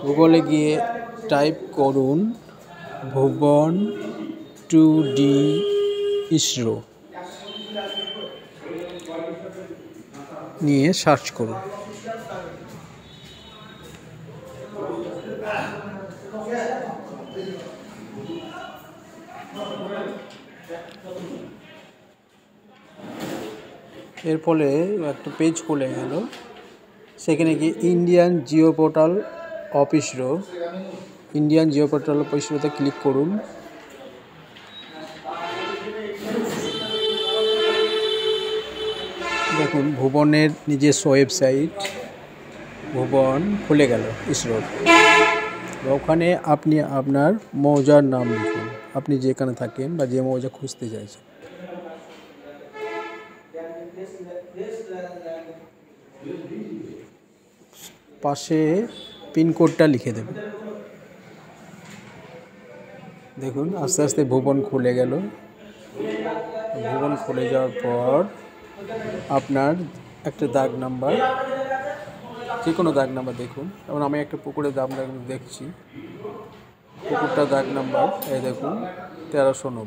গুগলে গিয়ে টাইপ করুন ভুবন 2D ইসরো নিয়ে সার্চ করুন। এর ফলে একটা পেজ খুলে গেল, সেখানে গিয়ে Indian geo portal of ISRO, Indian geo portal of ইসরোতে ক্লিক করুন। দেখুন ভুবনের নিজস্ব ওয়েবসাইট ভুবন খুলে গেল ইসরোর। ওখানে আপনি আপনার মৌজার নাম লিখুন, আপনি যেখানে থাকেন বা যে মৌজা খুঁজতে চাইছেন। পাশে পিনকোডটা লিখে দেবেন। দেখুন আস্তে আস্তে ভুবন খুলে গেল। ভুবন খুলে যাওয়ার পর আপনার একটা দাগ নাম্বার, যে কোনো দাগ নাম্বার দেখুন। যেমন আমি একটা পুকুরের দাগ নাম্বার দেখছি, পুকুরটা দাগ নাম্বার এই দেখুন 1390।